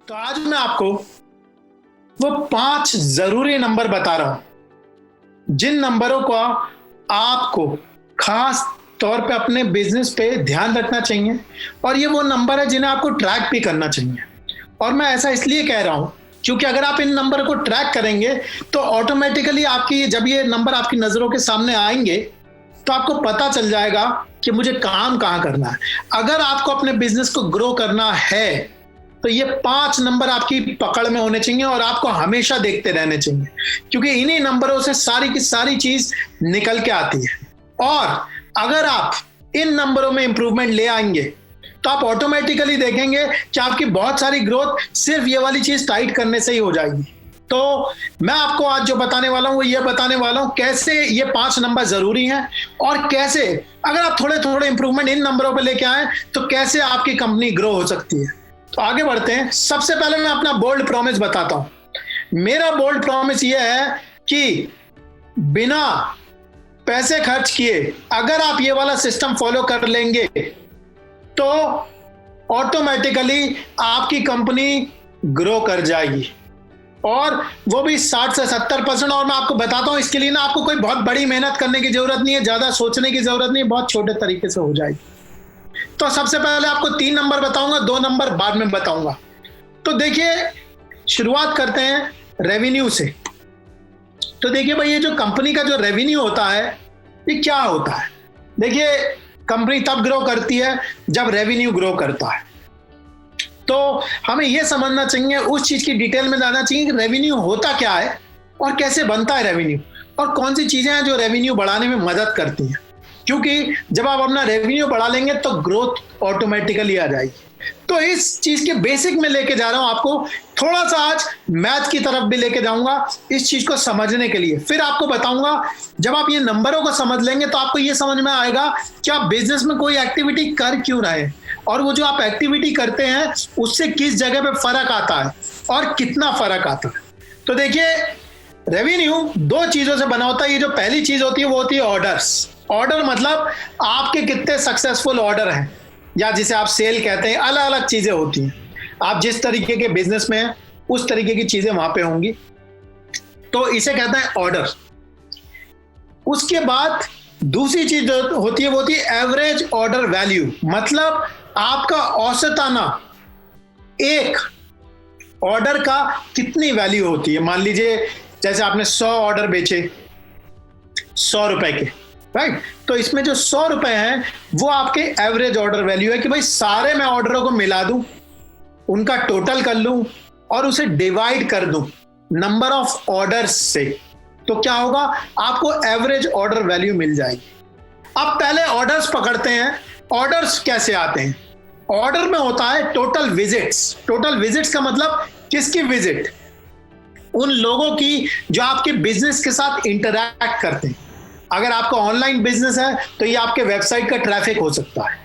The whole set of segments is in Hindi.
तो आज मैं आपको वो 5 जरूरी नंबर बता रहा हूं जिन नंबरों का आपको खास तौर पे अपने बिजनेस पे ध्यान रखना चाहिए। और ये वो नंबर है जिन्हें आपको ट्रैक भी करना चाहिए। और मैं ऐसा इसलिए कह रहा हूं क्योंकि अगर आप इन नंबर को ट्रैक करेंगे तो ऑटोमेटिकली आपकी जब ये नंबर आपकी नजरों के सामने आएंगे तो आपको पता चल जाएगा कि मुझे काम कहाँ करना है। अगर आपको अपने बिजनेस को ग्रो करना है तो ये 5 नंबर आपकी पकड़ में होने चाहिए और आपको हमेशा देखते रहने चाहिए, क्योंकि इन्हीं नंबरों से सारी की सारी चीज निकल के आती है। और अगर आप इन नंबरों में इंप्रूवमेंट ले आएंगे तो आप ऑटोमेटिकली देखेंगे कि आपकी बहुत सारी ग्रोथ सिर्फ ये वाली चीज टाइट करने से ही हो जाएगी। तो मैं आपको आज जो बताने वाला हूं वो ये बताने वाला हूं कैसे ये 5 नंबर जरूरी हैं और कैसे अगर आप थोड़े थोड़े इंप्रूवमेंट इन नंबरों पे लेके आए तो कैसे आपकी कंपनी ग्रो हो सकती है। तो आगे बढ़ते हैं। सबसे पहले मैं अपना बोल्ड प्रॉमिस बताता हूं। मेरा बोल्ड प्रॉमिस यह है कि बिना पैसे खर्च किए अगर आप ये वाला सिस्टम फॉलो कर लेंगे तो ऑटोमेटिकली आपकी कंपनी ग्रो कर जाएगी, और वो भी 60 से 70%। और मैं आपको बताता हूं इसके लिए ना आपको कोई बहुत बड़ी मेहनत करने की जरूरत नहीं है, ज्यादा सोचने की जरूरत नहीं है, बहुत छोटे तरीके से हो जाएगी। तो सबसे पहले आपको 3 नंबर बताऊंगा, 2 नंबर बाद में बताऊंगा। तो देखिए, शुरुआत करते हैं रेवेन्यू से। तो देखिए भाई, ये जो कंपनी का जो रेवेन्यू होता है ये क्या होता है। देखिए, कंपनी तब ग्रो करती है जब रेवेन्यू ग्रो करता है। तो हमें यह समझना चाहिए, उस चीज की डिटेल में जाना चाहिए कि रेवेन्यू होता क्या है और कैसे बनता है रेवेन्यू, और कौन सी चीजें हैं जो रेवेन्यू बढ़ाने में मदद करती हैं। क्योंकि जब आप अपना रेवेन्यू बढ़ा लेंगे तो ग्रोथ ऑटोमेटिकली आ जाएगी। तो इस चीज के बेसिक में लेके जा रहा हूं आपको, थोड़ा सा आज मैथ की तरफ भी लेके जाऊंगा इस चीज को समझने के लिए। फिर आपको बताऊंगा, जब आप ये नंबरों को समझ लेंगे तो आपको ये समझ में आएगा कि आप बिजनेस में कोई एक्टिविटी कर क्यों रहे हैं, और वो जो आप एक्टिविटी करते हैं उससे किस जगह पे फर्क आता है और कितना फर्क आता है। तो देखिए, रेवेन्यू 2 चीजों से बना होता है। ये जो पहली चीज होती है वो होती है ऑर्डर्स। ऑर्डर मतलब आपके कितने सक्सेसफुल ऑर्डर हैं, या जिसे आप सेल कहते हैं। अलग अलग चीजें होती हैं, आप जिस तरीके के बिजनेस में हैं उस तरीके की चीजें वहां पे होंगी, तो इसे कहते हैं ऑर्डर। उसके बाद दूसरी चीज जो होती है वो होती है एवरेज ऑर्डर वैल्यू, मतलब आपका औसताना एक ऑर्डर का कितनी वैल्यू होती है। मान लीजिए जैसे आपने 100 ऑर्डर बेचे 100 रुपए के, राइट। तो इसमें जो 100 रुपए हैं वो आपके एवरेज ऑर्डर वैल्यू है कि भाई सारे मैं ऑर्डरों को मिला दूं, उनका टोटल कर लूं और उसे डिवाइड कर दूं नंबर ऑफ ऑर्डर्स से, तो क्या होगा, आपको एवरेज ऑर्डर वैल्यू मिल जाएगी। अब पहले ऑर्डर्स पकड़ते हैं। ऑर्डर्स कैसे आते हैं? ऑर्डर में होता है टोटल विजिट्स। टोटल विजिट्स का मतलब किसकी विजिट? उन लोगों की जो आपके बिजनेस के साथ इंटरैक्ट करते हैं। अगर आपका ऑनलाइन बिजनेस है तो ये आपके वेबसाइट का ट्रैफिक हो सकता है।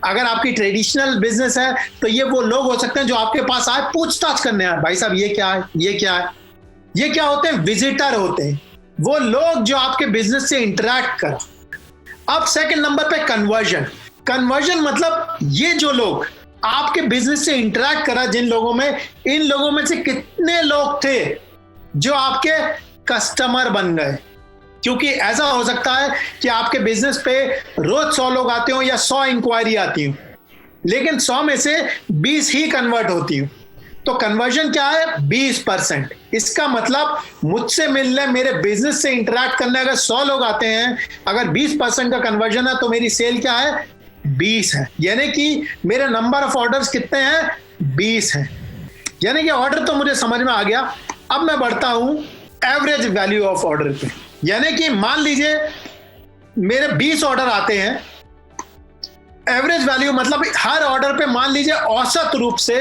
अगर आपकी ट्रेडिशनल बिजनेस है तो ये वो लोग हो सकते हैं जो आपके पास आए पूछताछ करने आए, भाई साहब ये क्या है, ये क्या है। ये क्या होते हैं? विजिटर होते हैं, वो लोग जो आपके बिजनेस से इंटरैक्ट कर। अब सेकंड नंबर पे कन्वर्जन। कन्वर्जन मतलब ये जो लोग आपके बिजनेस से इंटरैक्ट करा, जिन लोगों में, इन लोगों में से कितने लोग थे जो आपके कस्टमर बन गए। क्योंकि ऐसा हो सकता है कि आपके बिजनेस पे रोज 100 लोग आते हो या 100 इंक्वायरी आती हो, लेकिन 100 में से 20 ही कन्वर्ट होती हो। तो कन्वर्जन क्या है? 20%। इसका मतलब मुझसे मिलने, मेरे बिजनेस से इंटरैक्ट करने अगर 100 लोग आते हैं, अगर 20% का कन्वर्जन है तो मेरी सेल क्या है? 20 है। यानी कि मेरे नंबर ऑफ ऑर्डर्स कितने हैं? 20 हैं। यानी कि ऑर्डर तो मुझे समझ में आ गया। अब मैं बढ़ता हूं एवरेज वैल्यू ऑफ ऑर्डर पे। यानी कि मान लीजिए मेरे 20 ऑर्डर आते हैं, एवरेज वैल्यू मतलब हर ऑर्डर पे मान लीजिए औसत रूप से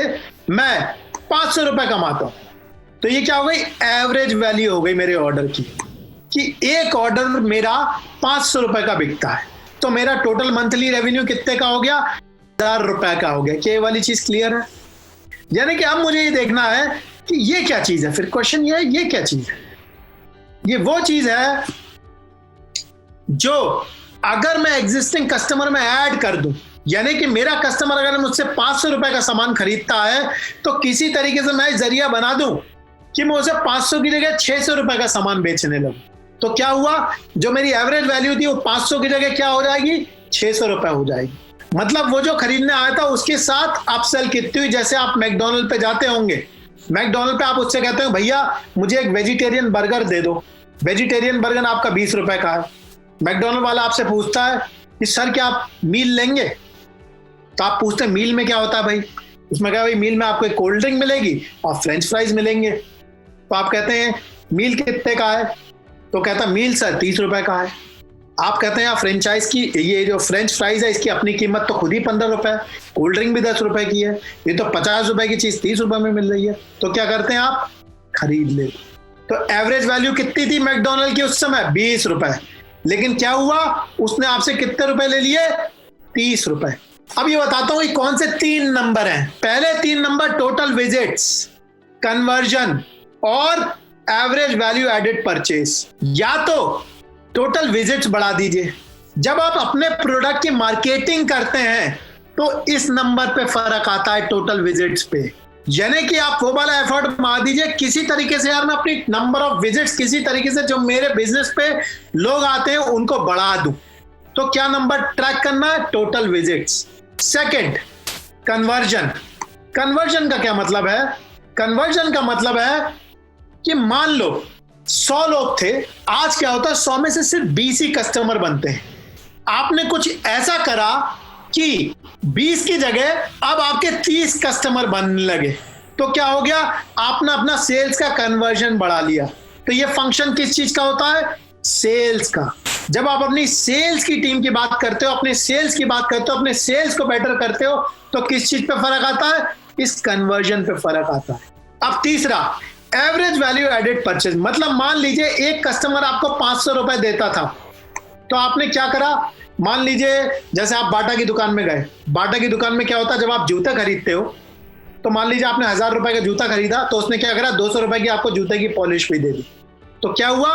मैं 500 रुपए कमाता हूं, तो ये क्या हो गई? एवरेज वैल्यू हो गई मेरे ऑर्डर की, कि एक ऑर्डर मेरा 500 रुपए का बिकता है। तो मेरा टोटल मंथली रेवेन्यू कितने का हो गया? 1000 रुपए का हो गया। क्या ये वाली चीज क्लियर है? यानी कि अब मुझे ये देखना है कि ये क्या चीज है। फिर क्वेश्चन ये है, ये क्या चीज है? ये वो चीज है जो अगर मैं एग्जिस्टिंग कस्टमर में ऐड कर दूं यानी कि मेरा कस्टमर अगर मुझसे 500 रुपए का सामान खरीदता है तो किसी तरीके से मैं जरिया बना दूं कि मैं उसे 500 की जगह 600 रुपए का सामान बेचने लगूं, तो क्या हुआ, जो मेरी एवरेज वैल्यू थी वो 500 की जगह क्या हो जाएगी, 600 रुपए हो जाएगी। मतलब वो जो खरीदने आया था उसके साथ अपसेल कितनी हुई। जैसे आप मैकडोनल्ड पे जाते होंगे, मैकडोनल्ड पे आप उससे कहते हो भैया मुझे एक वेजिटेरियन बर्गर दे दो, वेजिटेरियन बर्गर आपका 20 रुपए का है। मैकडोनल्ड वाला आपसे पूछता है कि सर क्या आप मील लेंगे, तो आप पूछते हैं मील में क्या होता है भाई, उसमें क्या भाई मील में आपको एक कोल्ड ड्रिंक मिलेगी और फ्रेंच फ्राइज मिलेंगे। तो आप कहते हैं मील कितने का है, तो कहता मील सर 30 रुपए का है। आप कहते हैं फ्रेंचाइज की ये जो फ्रेंच फ्राइज है इसकी अपनी कीमत तो खुद ही 15 रुपए है, कोल्ड ड्रिंक भी 10 रुपए की है, ये तो 50 रुपए की चीज 30 रुपए में मिल रही है, तो क्या करते हैं आप, खरीद ले। तो एवरेज वैल्यू कितनी थी मैकडोनल्ड की उस समय, 20 रुपए, लेकिन क्या हुआ, उसने आपसे कितने रुपए ले लिए, 30 रुपए। अब ये बताता हूं कि कौन से 3 नंबर हैं। पहले 3 नंबर टोटल विजिट्स, कन्वर्जन और एवरेज वैल्यू एडेड परचेस। या तो टोटल विजिट्स बढ़ा दीजिए, जब आप अपने प्रोडक्ट की मार्केटिंग करते हैं तो इस नंबर पे फर्क आता है टोटल विजिट्स पे, यानी कि आप वो वाला एफर्ट मार दीजिए किसी तरीके से, यार मैं अपनी नंबर ऑफ विजिट्स किसी तरीके से जो मेरे बिजनेस पे लोग आते हैं उनको बढ़ा दूं। तो क्या नंबर ट्रैक करना है, total visits. Second, conversion. Conversion का क्या मतलब है, कन्वर्जन का मतलब है कि मान लो 100 लोग थे, आज क्या होता है 100 में से सिर्फ 20 ही कस्टमर बनते हैं। आपने कुछ ऐसा करा कि 20 की जगह अब आपके 30 कस्टमर बनने लगे, तो क्या हो गया, आपने अपना सेल्स का कन्वर्जन बढ़ा लिया। तो ये फंक्शन किस चीज का होता है, सेल्स का। जब आप अपनी सेल्स की टीम की बात करते हो, अपने सेल्स की बात करते हो, अपने सेल्स को बेटर करते हो, तो किस चीज पे फर्क आता है, इस कन्वर्जन पे फर्क आता है। अब तीसरा, एवरेज वैल्यू एडेड परचेज। मतलब मान लीजिए एक कस्टमर आपको 500 रुपए देता था, तो आपने क्या करा, मान लीजिए जैसे आप बाटा की दुकान में गए, बाटा की दुकान में क्या होता है जब आप जूते खरीदते हो, तो मान लीजिए आपने 1000 रुपए का जूता खरीदा, तो उसने क्या करा, 200 रुपए की आपको जूते की पॉलिश भी दे दी। तो क्या हुआ,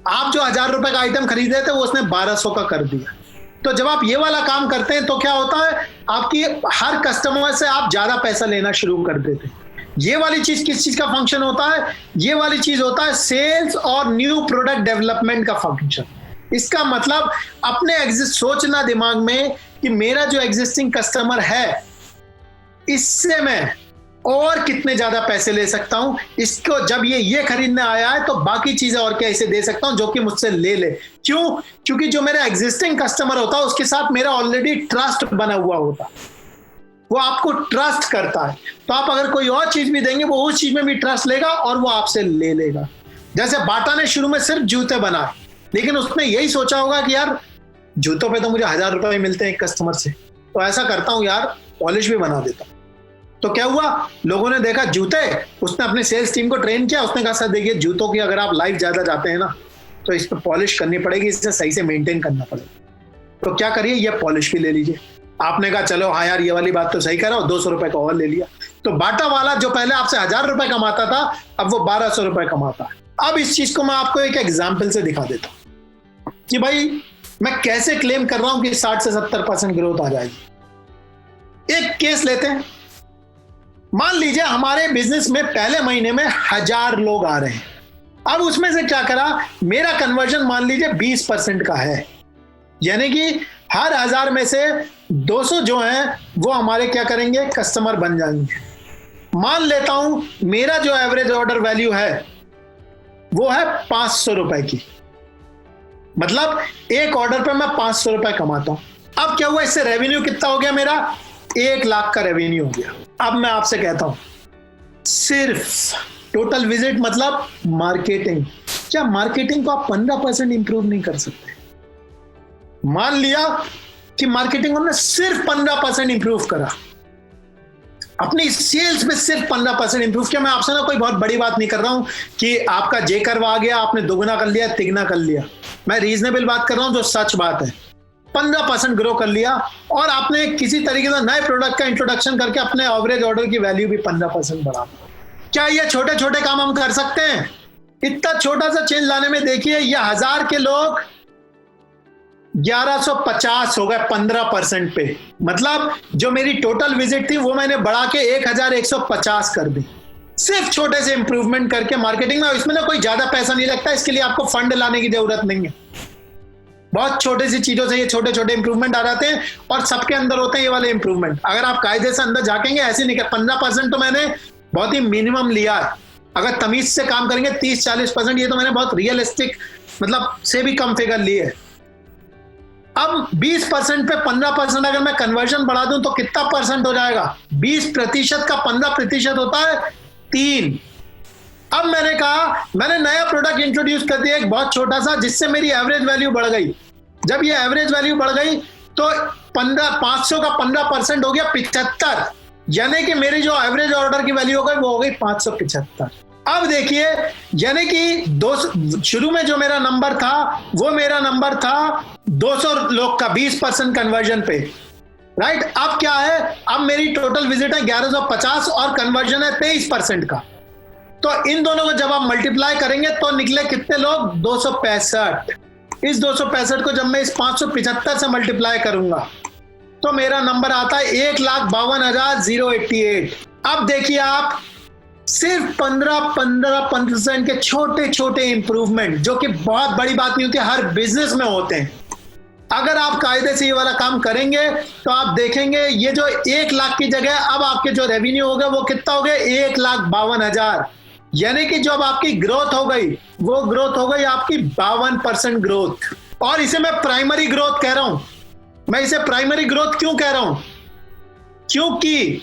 आप जो 1000 रुपए का आइटम खरीदे थे वो उसने 1200 का कर दिया। तो जब आप ये वाला काम करते हैं तो क्या होता है, आपकी हर कस्टमर से आप ज्यादा पैसा लेना शुरू कर देते हैं। ये वाली चीज किस चीज का फंक्शन होता है, ये वाली चीज होता है सेल्स और न्यू प्रोडक्ट डेवलपमेंट का फंक्शन। इसका मतलब अपने सोचना दिमाग में कि मेरा जो एग्जिस्टिंग कस्टमर है इससे मैं और कितने ज्यादा पैसे ले सकता हूं, इसको जब ये खरीदने आया है तो बाकी चीजें और क्या इसे दे सकता हूं जो कि मुझसे ले ले। क्यों, क्योंकि जो मेरा एग्जिस्टिंग कस्टमर होता है उसके साथ मेरा ऑलरेडी ट्रस्ट बना हुआ होता, वो आपको ट्रस्ट करता है। तो आप अगर कोई और चीज भी देंगे वो उस चीज में भी ट्रस्ट लेगा और वो आपसे ले लेगा। जैसे बाटा ने शुरू में सिर्फ जूते बनाए, लेकिन उसने यही सोचा होगा कि यार जूतों पे तो मुझे 1000 रुपए मिलते हैं एक कस्टमर से, तो ऐसा करता हूं यार पॉलिश भी बना देता हूं। तो क्या हुआ, लोगों ने देखा जूते, उसने अपने सेल्स टीम को ट्रेन किया, उसने कहा सर देखिए जूतों की अगर आप लाइफ ज्यादा जाते हैं ना तो इस पर पॉलिश करनी पड़ेगी, इसे सही से मेंटेन करना पड़ेगा, तो क्या करिए ये पॉलिश भी ले लीजिए। आपने कहा चलो हाँ यार ये वाली बात तो सही कह रहा हूं, 200 रुपए का और ले लिया। तो बाटा वाला जो पहले आपसे 1000 रुपए कमाता था अब वो 1200 रुपए कमाता है। अब इस चीज को मैं आपको एक एग्जाम्पल से दिखा देता हूं कि भाई मैं कैसे क्लेम कर रहा हूं कि 60 से 70% ग्रोथ आ जाएगी। एक केस लेते हैं, मान लीजिए हमारे बिजनेस में पहले महीने में 1000 लोग आ रहे हैं। अब उसमें से क्या करा, मेरा कन्वर्जन मान लीजिए 20% का है, यानी कि हर 1000 में से 200 जो हैं वो हमारे क्या करेंगे, कस्टमर बन जाएंगे। मान लेता हूं मेरा जो एवरेज ऑर्डर वैल्यू है वो है 500 रुपए की, मतलब एक ऑर्डर पे मैं 500 रुपए कमाता हूं। अब क्या हुआ, इससे रेवेन्यू कितना हो गया, मेरा 1 लाख का रेवेन्यू हो गया। अब मैं आपसे कहता हूं सिर्फ टोटल विजिट मतलब मार्केटिंग, क्या मार्केटिंग को आप 15% इंप्रूव नहीं कर सकते? मान लिया कि मार्केटिंग हमने सिर्फ 15% इंप्रूव करा, अपनी सेल्स में सिर्फ 15% इंप्रूव किया। मैं आपसे ना कोई बहुत बड़ी बात नहीं कर रहा हूं कि आपका जे कर्व आ गया, आपने दोगुना कर लिया, तिगुना कर लिया। मैं रीजनेबल बात कर रहा हूं जो सच बात है। 15% ग्रो कर लिया और आपने किसी तरीके से नए प्रोडक्ट का इंट्रोडक्शन करके अपने एवरेज ऑर्डर की वैल्यू भी 15% बढ़ा। क्या ये छोटे छोटे काम हम कर सकते हैं? इतना छोटा सा चेंज लाने में देखिए ये 1000 के लोग 1150 हो गए 15% पे। मतलब जो मेरी टोटल विजिट थी वो मैंने बढ़ा के 1150 कर दी, सिर्फ छोटे से इंप्रूवमेंट करके मार्केटिंग में। इसमें ना कोई ज्यादा पैसा नहीं लगता, इसके लिए आपको फंड लाने की जरूरत नहीं है। बहुत छोटी सी चीजों से ये छोटे छोटे इंप्रूवमेंट आ जाते हैं और सबके अंदर होते हैं ये वाले इंप्रूवमेंट। अगर आप कायदे से अंदर झाकेंगे ऐसे नहीं कर, 15% तो मैंने बहुत ही मिनिमम लिया है। अगर तमीज से काम करेंगे 30-40%, ये तो मैंने बहुत रियलिस्टिक मतलब से भी कम फिगर लिए। अब 20% पे 15% अगर मैं कन्वर्जन बढ़ा दूं तो कितना परसेंट हो जाएगा? 20% का 15% होता है 3। अब मैंने कहा मैंने नया प्रोडक्ट इंट्रोड्यूस कर दिया एक बहुत छोटा सा, जिससे मेरी एवरेज वैल्यू बढ़ गई। जब ये एवरेज वैल्यू बढ़ गई तो 500 का 15% हो गया 75, यानी कि मेरी जो एवरेज ऑर्डर की वैल्यू हो गई वो हो गई 575। अब देखिए, यानी कि शुरू में जो मेरा नंबर था वो मेरा नंबर था 200 लोग का 20% कन्वर्जन पे, राइट। अब क्या है, अब मेरी टोटल विजिट है 1150 और कन्वर्जन है 23% का। तो इन दोनों को जब आप मल्टीप्लाई करेंगे तो निकले कितने लोग? 265। इस 265 को जब मैं इस 575 से मल्टीप्लाई करूंगा तो मेरा नंबर आता है 1,52,088। अब देखिए आप, सिर्फ 15% के छोटे छोटे इंप्रूवमेंट, जो कि बहुत बड़ी बात नहीं होती, हर बिजनेस में होते हैं। अगर आप कायदे से ये वाला काम करेंगे तो आप देखेंगे ये जो 1 लाख की जगह अब आपके जो रेवेन्यू हो गए वो कितना हो गया? 1,52,000। यानी कि जब आपकी ग्रोथ हो गई वो ग्रोथ हो गई आपकी 52% ग्रोथ। और इसे मैं प्राइमरी ग्रोथ कह रहा हूं। मैं इसे प्राइमरी ग्रोथ क्यों कह रहा हूं? क्योंकि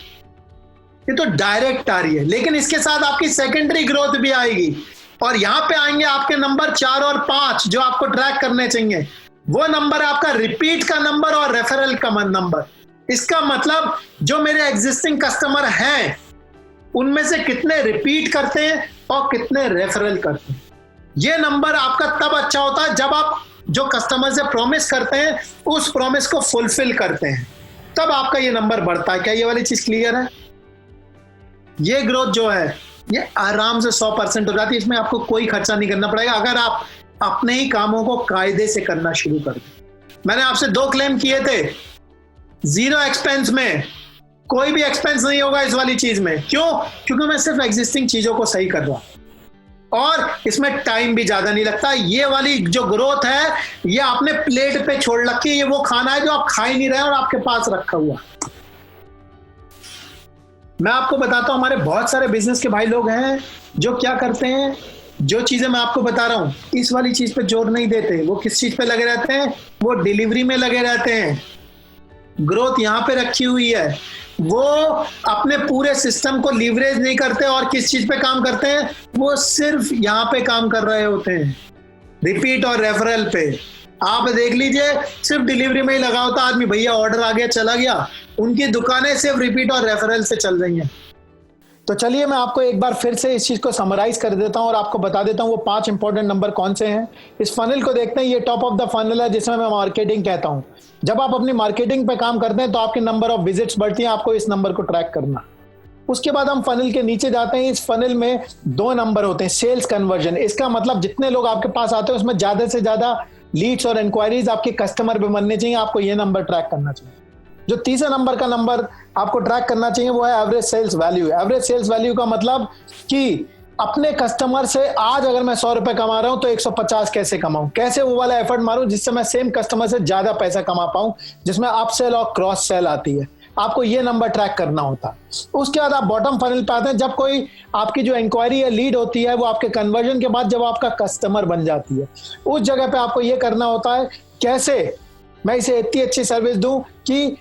ये तो डायरेक्ट आ रही है, लेकिन इसके साथ आपकी सेकेंडरी ग्रोथ भी आएगी। और यहां पे आएंगे आपके नंबर 4 और 5 जो आपको ट्रैक करने चाहिए। वो नंबर आपका रिपीट का नंबर और रेफरल का नंबर। इसका मतलब जो मेरे एग्जिस्टिंग कस्टमर हैं उनमें से कितने रिपीट करते हैं और कितने रेफरल करते हैं। ये नंबर आपका तब अच्छा होता है जब आप जो कस्टमर से प्रॉमिस करते हैं उस प्रॉमिस को फुलफिल करते हैं, तब आपका ये नंबर बढ़ता है। क्या ये वाली चीज क्लियर है? ये ग्रोथ जो है ये आराम से 100% हो जाती है। इसमें आपको कोई खर्चा नहीं करना पड़ेगा अगर आप अपने ही कामों को कायदे से करना शुरू कर दें। मैंने आपसे 2 क्लेम किए थे। 0 एक्सपेंस में कोई भी एक्सपेंस नहीं होगा इस वाली चीज में। क्यों? क्योंकि मैं सिर्फ एग्जिस्टिंग चीजों को सही कर रहा हूं और इसमें टाइम भी ज्यादा नहीं लगता। ये वाली जो ग्रोथ है ये आपने प्लेट पे छोड़ रखी है। ये वो खाना है जो आप खा ही नहीं रहे और आपके पास रखा हुआ। मैं आपको बताता हूं, हमारे बहुत सारे बिजनेस के भाई लोग हैं जो क्या करते हैं, जो चीजें मैं आपको बता रहा हूं इस वाली चीज पे जोर नहीं देते। वो किस चीज पे लगे रहते हैं? वो डिलीवरी में लगे रहते हैं। ग्रोथ यहां पे रखी हुई है। वो अपने पूरे सिस्टम को लीवरेज नहीं करते और किस चीज पे काम करते हैं? वो सिर्फ यहां पे काम कर रहे होते हैं, रिपीट और रेफरल पे। आप देख लीजिए, सिर्फ डिलीवरी में ही लगा होता आदमी, भैया ऑर्डर आ गया चला गया। उनकी दुकानें सिर्फ रिपीट और रेफरल से चल रही हैं। तो चलिए मैं आपको एक बार फिर से इस चीज को समराइज कर देता हूं और आपको बता देता हूं वो 5 इंपॉर्टेंट नंबर कौन से हैं। इस फनल को देखते हैं, ये टॉप ऑफ द फनल है जिसमें मैं मार्केटिंग कहता हूं। जब आप अपनी मार्केटिंग पे काम करते हैं तो आपकी नंबर ऑफ विजिट्स बढ़ती हैं, आपको इस नंबर को ट्रैक करना। उसके बाद हम फनल के नीचे जाते हैं। इस फनल में 2 नंबर होते हैं, सेल्स कन्वर्जन। इसका मतलब जितने लोग आपके पास आते हैं उसमें ज्यादा से ज्यादा लीड्स और इंक्वायरीज आपके कस्टमर पे बनने चाहिए, आपको ये नंबर ट्रैक करना चाहिए। जो तीसरा नंबर का नंबर आपको ट्रैक करना चाहिए वो है average sales value. Average sales value का मतलब कि अपने कस्टमर से आज अगर मैं 100 रुपए कमा रहा हूं तो 150 कैसे कमाऊं, कैसे वो वाला एफर्ट मारूं जिससे मैं सेम कस्टमर से ज्यादा पैसा कमा पाऊं, जिसमें अप सेल और क्रॉस सेल आती है। आपको ये नंबर ट्रैक करना होता है। उसके बाद आप बॉटम फनल पे आते हैं। जब कोई आपकी जो इंक्वायरी या लीड होती है वो आपके कन्वर्जन के बाद जब आपका कस्टमर बन जाती है, उस जगह पे आपको ये करना होता है कैसे मैं इसे इतनी अच्छी सर्विस दूं कि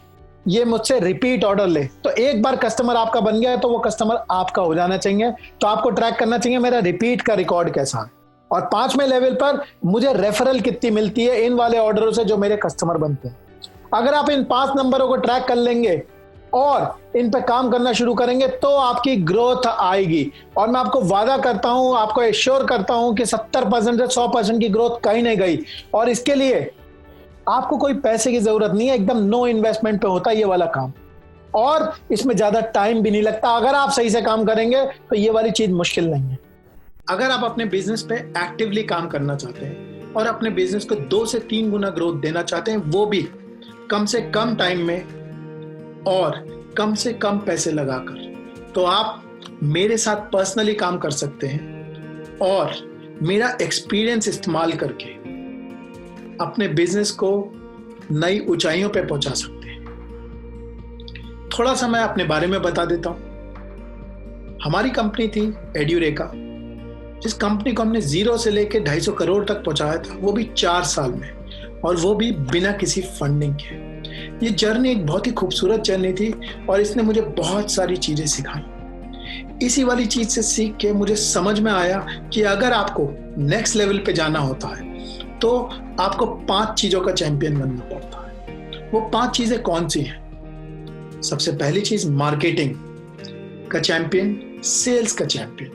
ये मुझसे रिपीट ऑर्डर ले। तो एक बार कस्टमर आपका बन गया है तो वो कस्टमर आपका हो जाना चाहिए। तो आपको ट्रैक करना चाहिए मेरा रिपीट का रिकॉर्ड कैसा है। और 5वें लेवल पर मुझे रेफरल कितनी मिलती है इन वाले ऑर्डरों से जो मेरे कस्टमर बनते हैं। अगर आप इन 5 नंबरों को ट्रैक कर लेंगे और इन पे काम करना शुरू करेंगे तो आपकी ग्रोथ आएगी। और मैं आपको वादा करता हूं, आपको एश्योर करता हूं कि 70% से 100% की ग्रोथ कहीं नहीं गई। और इसके लिए आपको कोई पैसे की जरूरत नहीं है, एकदम नो इन्वेस्टमेंट पे होता है ये वाला काम और इसमें ज्यादा टाइम भी नहीं लगता। अगर आप सही से काम करेंगे तो ये वाली चीज मुश्किल नहीं है। अगर आप अपने बिजनेस पे एक्टिवली काम करना चाहते हैं और अपने बिजनेस को 2 से 3 गुना ग्रोथ देना चाहते हैं, वो भी कम से कम टाइम में और कम से कम पैसे लगाकर, तो आप मेरे साथ पर्सनली काम कर सकते हैं और मेरा एक्सपीरियंस इस्तेमाल करके अपने बिजनेस को नई ऊंचाइयों पे पहुंचा सकते हैं। थोड़ा सा मैं अपने बारे में बता देता हूं। हमारी कंपनी थी एड्यूरेका, जिस कंपनी को हमने 0 से लेकर 250 करोड़ तक पहुंचाया था, वो भी 4 साल में, और वो भी बिना किसी फंडिंग के। ये जर्नी एक बहुत ही खूबसूरत जर्नी थी और इसने मुझे बहुत सारी चीजें सिखाई। इसी वाली चीज से सीख के मुझे समझ में आया कि अगर आपको नेक्स्ट लेवल पे जाना होता है तो आपको 5 चीजों का चैंपियन बनना पड़ता है। वो 5 चीजें कौन सी हैं? सबसे पहली चीज मार्केटिंग का चैंपियन, सेल्स का चैंपियन,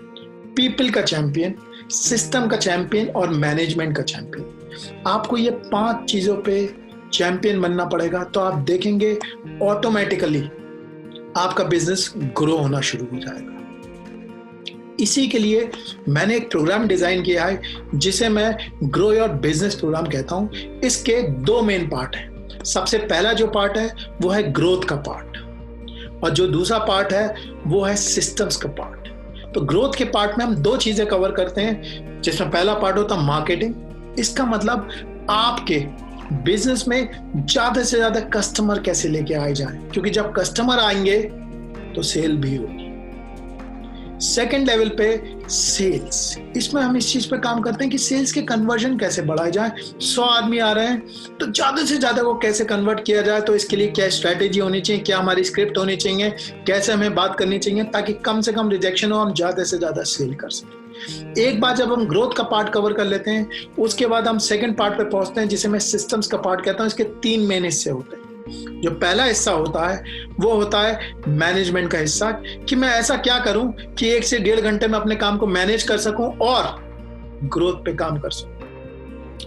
पीपल का चैंपियन, सिस्टम का चैंपियन और मैनेजमेंट का चैंपियन। आपको ये 5 चीजों पे चैंपियन बनना पड़ेगा, तो आप देखेंगे ऑटोमेटिकली आपका बिजनेस ग्रो होना शुरू हो जाएगा। इसी के लिए मैंने एक प्रोग्राम डिजाइन किया है जिसे मैं ग्रो योर बिजनेस प्रोग्राम कहता हूं। इसके 2 मेन पार्ट हैं। सबसे पहला जो पार्ट है वो है ग्रोथ का पार्ट, और जो दूसरा पार्ट है वो है सिस्टम्स का पार्ट। तो ग्रोथ के पार्ट में हम 2 चीजें कवर करते हैं, जिसमें पहला पार्ट होता है मार्केटिंग। इसका मतलब आपके बिजनेस में ज्यादा से ज्यादा कस्टमर कैसे लेके आए जाए, क्योंकि जब कस्टमर आएंगे तो सेल भी होगी। सेकेंड लेवल पे सेल्स, इसमें हम इस चीज पे काम करते हैं कि सेल्स के कन्वर्जन कैसे बढ़ाए जाए। 100 आदमी आ रहे हैं तो ज्यादा से ज्यादा वो कैसे कन्वर्ट किया जाए, तो इसके लिए क्या स्ट्रैटेजी होनी चाहिए, क्या हमारी स्क्रिप्ट होनी चाहिए, कैसे हमें बात करनी चाहिए ताकि कम से कम रिजेक्शन हो, हम ज्यादा से ज्यादा सेल कर सकें। एक बार जब हम ग्रोथ का पार्ट कवर कर लेते हैं, उसके बाद हम सेकंड पार्ट पे पहुंचते हैं जिसे मैं सिस्टम्स का पार्ट कहता हूं। इसके 3 मेन हिस्से होते हैं। जो पहला हिस्सा होता है वो होता है मैनेजमेंट का हिस्सा, कि मैं ऐसा क्या करूं कि 1 से 1.5 घंटे में अपने काम को मैनेज कर सकूं और ग्रोथ पे काम कर सकूं।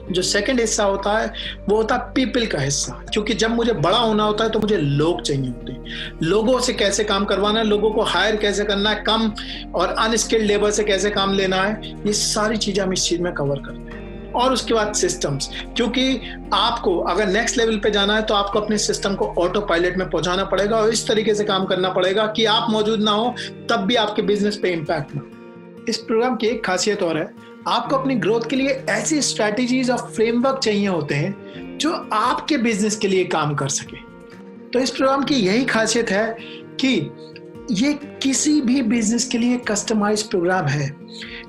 जो सेकंड हिस्सा होता है वो होता है पीपल का हिस्सा, क्योंकि जब मुझे बड़ा होना होता है तो मुझे लोग चाहिए होते हैं। लोगों से कैसे काम करवाना है, लोगों को हायर कैसे करना है, कम और अनस्किल्ड लेबर से कैसे काम लेना है, ये सारी चीजें हम इस चीज में कवर करते हैं। और उसके बाद सिस्टम्स, क्योंकि आपको अगर नेक्स्ट लेवल पे जाना है तो आपको अपने सिस्टम को ऑटो पायलट में पहुंचाना पड़ेगा और इस तरीके से काम करना पड़ेगा कि आप मौजूद ना हो तब भी आपके बिजनेस पे इम्पैक्ट ना हो। इस प्रोग्राम की एक खासियत और है, आपको अपनी ग्रोथ के लिए ऐसी स्ट्रैटेजीज और फ्रेमवर्क चाहिए होते हैं जो आपके बिजनेस के लिए काम कर सके। तो इस प्रोग्राम की यही खासियत है कि ये किसी भी बिजनेस के लिए कस्टमाइज प्रोग्राम है।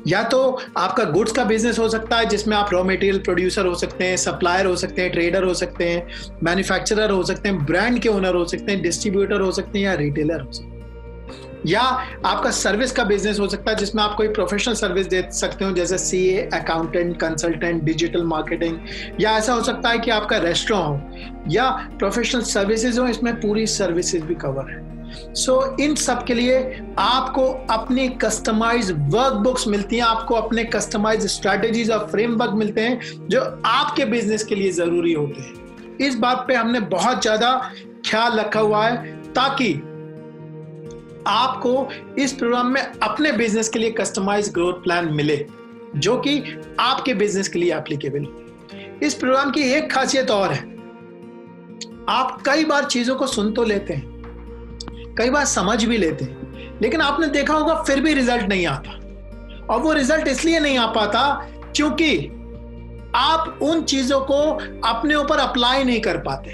या तो आपका गुड्स का बिजनेस हो सकता है जिसमें आप रॉ मटेरियल प्रोड्यूसर हो सकते हैं, सप्लायर हो सकते हैं, ट्रेडर हो सकते हैं, मैन्युफैक्चरर हो सकते हैं, ब्रांड के ओनर हो सकते हैं, डिस्ट्रीब्यूटर हो सकते हैं या रिटेलर हो सकते हैं। या आपका सर्विस का बिजनेस हो सकता है जिसमें आप कोई प्रोफेशनल सर्विस दे सकते हो, जैसे CA, accountant, consultant, digital marketing. या ऐसा हो सकता है कि आपका रेस्टोरेंट हो या प्रोफेशनल सर्विसेज हो, इसमें पूरी सर्विसेज भी कवर है। इन सब के लिए आपको अपनी कस्टमाइज वर्कबुक्स मिलती हैं, आपको अपने कस्टमाइज स्ट्रैटेजीज और फ्रेमवर्क मिलते हैं जो आपके बिजनेस के लिए जरूरी होते हैं। इस बात पे हमने बहुत ज्यादा ख्याल रखा हुआ है ताकि आपको इस प्रोग्राम में अपने बिजनेस के लिए कस्टमाइज ग्रोथ प्लान मिले जो कि आपके बिजनेस के लिए एप्लीकेबल हो। इस प्रोग्राम की एक खासियत और है, आप कई बार चीजों को सुन तो लेते हैं, कई बार समझ भी लेते हैं, लेकिन आपने देखा होगा फिर भी रिजल्ट नहीं आता। और वो रिजल्ट इसलिए नहीं आ पाता क्योंकि आप उन चीजों को अपने ऊपर अप्लाई नहीं कर पाते।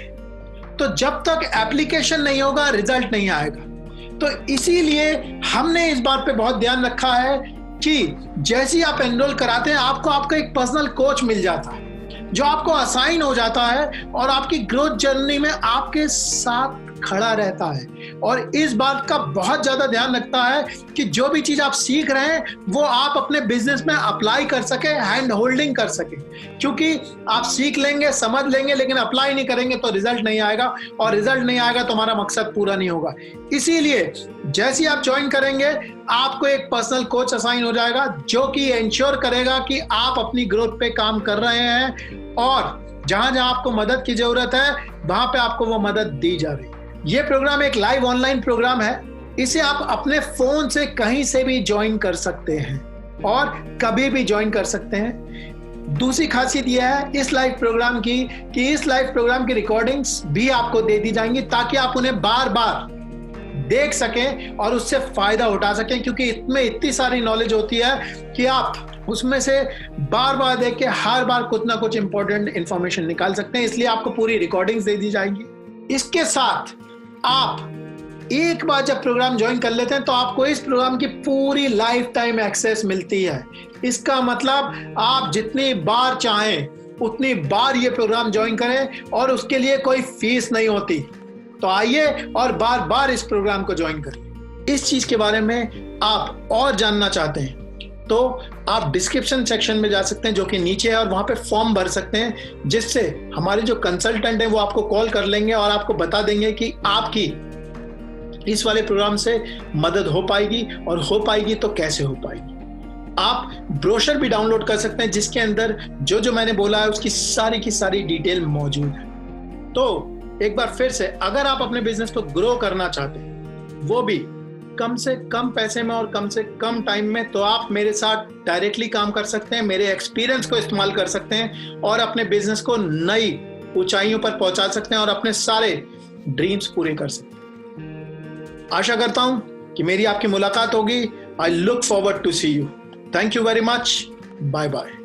तो जब तक एप्लीकेशन नहीं होगा रिजल्ट नहीं आएगा। तो इसीलिए हमने इस बात पे बहुत ध्यान रखा है कि जैसे ही आप एनरोल कराते हैं आपको आपका एक पर्सनल कोच मिल जाता है जो आपको असाइन हो जाता है और आपकी ग्रोथ जर्नी में आपके साथ खड़ा रहता है और इस बात का बहुत ज्यादा ध्यान रखता है कि जो भी चीज आप सीख रहे हैं वो आप अपने बिजनेस में अप्लाई कर सके, हैंड होल्डिंग कर सके। क्योंकि आप सीख लेंगे, समझ लेंगे, लेकिन अप्लाई नहीं करेंगे तो रिजल्ट नहीं आएगा, और रिजल्ट नहीं आएगा तो हमारा मकसद पूरा नहीं होगा। इसीलिए जैसे ही आप ज्वाइन करेंगे आपको एक पर्सनल कोच असाइन हो जाएगा जो कि इंश्योर करेगा कि आप अपनी ग्रोथ पे काम कर रहे हैं और जहां जहां आपको मदद की जरूरत है वहां पे आपको वो मदद दी जा रही है। ये प्रोग्राम एक लाइव ऑनलाइन प्रोग्राम है, इसे आप अपने फोन से कहीं से भी ज्वाइन कर सकते हैं और कभी भी ज्वाइन कर सकते हैं। दूसरी खासियत यह है इस लाइव प्रोग्राम की कि इस लाइव प्रोग्राम की रिकॉर्डिंग्स भी आपको दे दी जाएंगी ताकि आप उन्हें बार बार देख सकें और उससे फायदा उठा सकें, क्योंकि इसमें इतनी सारी नॉलेज होती है कि आप उसमें से बार बार देख के हर बार कुछ ना कुछ इंपॉर्टेंट इंफॉर्मेशन निकाल सकते हैं। इसलिए आपको पूरी रिकॉर्डिंग्स दे दी जाएंगी। इसके साथ आप एक बार जब प्रोग्राम ज्वाइन कर लेते हैं तो आपको इस प्रोग्राम की पूरी लाइफ टाइम एक्सेस मिलती है। इसका मतलब आप जितनी बार चाहें उतनी बार ये प्रोग्राम ज्वाइन करें और उसके लिए कोई फीस नहीं होती। तो आइए और बार बार इस प्रोग्राम को ज्वाइन करें। इस चीज के बारे में आप और जानना चाहते हैं तो आप डिस्क्रिप्शन सेक्शन में जा सकते हैं जो कि नीचे है, और वहां पे फॉर्म भर सकते हैं जिससे हमारे जो कंसल्टेंट हैं वो आपको कॉल कर लेंगे और आपको बता देंगे कि आपकी इस वाले प्रोग्राम से मदद हो पाएगी, और हो पाएगी तो कैसे हो पाएगी। आप ब्रोशर भी डाउनलोड कर सकते हैं जिसके अंदर जो जो मैंने बोला है उसकी सारी की सारी डिटेल मौजूद है। तो एक बार फिर से, अगर आप अपने बिजनेस को ग्रो करना चाहते हैं वो भी कम से कम पैसे में और कम से कम टाइम में, तो आप मेरे साथ डायरेक्टली काम कर सकते हैं, मेरे एक्सपीरियंस को इस्तेमाल कर सकते हैं और अपने बिजनेस को नई ऊंचाइयों पर पहुंचा सकते हैं और अपने सारे ड्रीम्स पूरे कर सकते हैं। आशा करता हूं कि मेरी आपकी मुलाकात होगी। I look forward to see you. Thank you very much. Bye bye.